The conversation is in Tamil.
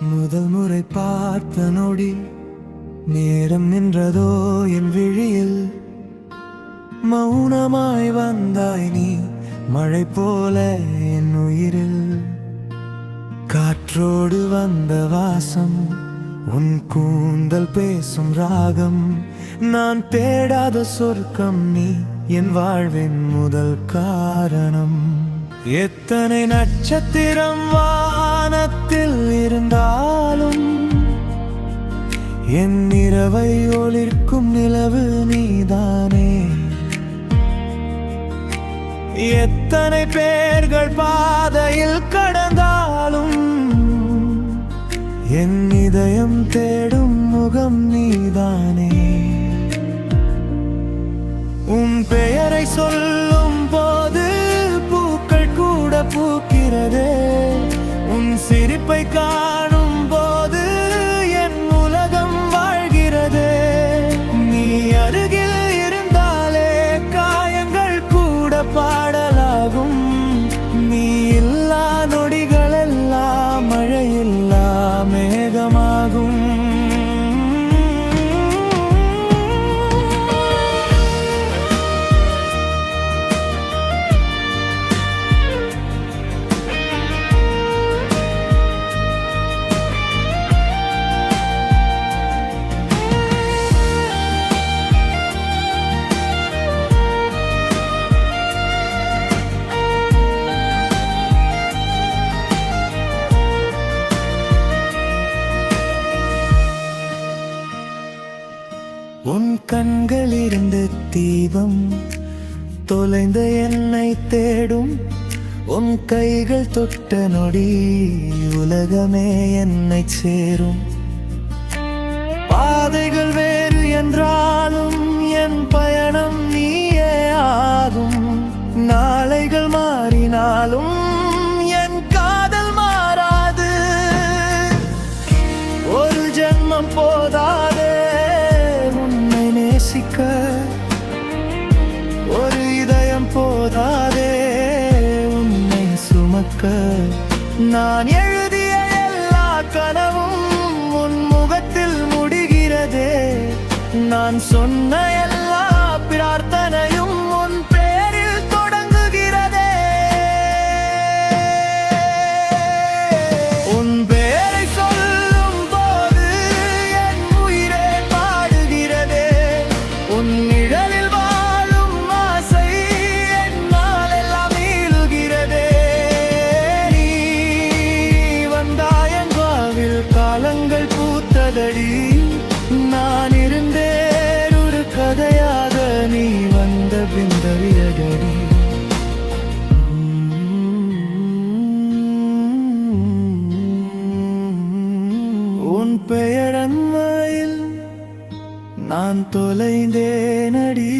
முதல் முறை பார்த்த நொடி நேரம் நின்றதோ என் விழியில். மௌனமாய் வந்தாய் நீ மழை போல என் உயிரில். காற்றோடு வந்த வாசம், உன் கூந்தல் பேசும் ராகம். நான் தேடாத சொர்க்கம் நீ, என் வாழ்வின் முதல் காரணம். எத்தனை நட்சத்திரம் வானத்தில் இருந்தாலும் என் இரவை ஒளிர்க்கும் நிலவு நீதானே. எத்தனை பேர்கள் பாதையில் கடந்தாலும் என் இதயம் தேடும் முகம் நீதானே. உன் பெயரை சொல்லும் போது பூக்கள் கூட பூக்கிறதே. உன் சிரிப்பை காணும் போது என் உலகம் வாழ்கிறதே. நீ அருகில் இருந்தாலே காயங்கள் கூட பாடலாகும். நீ இல்லா நொடிகள் எல்லாம் மழையில்லா மேகமாகும். உன் கண்களிலிருந்து தீபம் தொலைந்த என்னை தேடும். உன் கைகள் தொட்ட நொடி உலகமே என்னை சேரும். பாதைகள் வேறு என்றாலும் என் பயணம் நீயே ஆகும். நாளைகள் மாறினாலும் என் காதல் மாறாது. ஒரு ஜென்மம் போதாதே நேசிக்க, ஒரு இதயம் போதாதே உன்னை சுமக்க. நான் எழுதிய எல்லா கனவும் உன் முகத்தில் முடிகிறதே. நான் சொன்ன எல்லா பிரார்த்தனையும் உன் பேரில் தொடங்குகிறதே. உன் பேரை சொல்லும் போது என் உயிரே பாடுகிறதே. உன் நிழலில் வாழும் ஆசை என்னால் எல்லாம் நீளுகிறதே. நீ வந்தாய் என் வாழ்வில் காலங்கள் பூத்ததடி. நான் இருந்தேன் ஒரு கதையாக, நீ வந்த பிந்த விரகடி. உன் பெயரன்மையில் நான் தொலைந்தேனடி.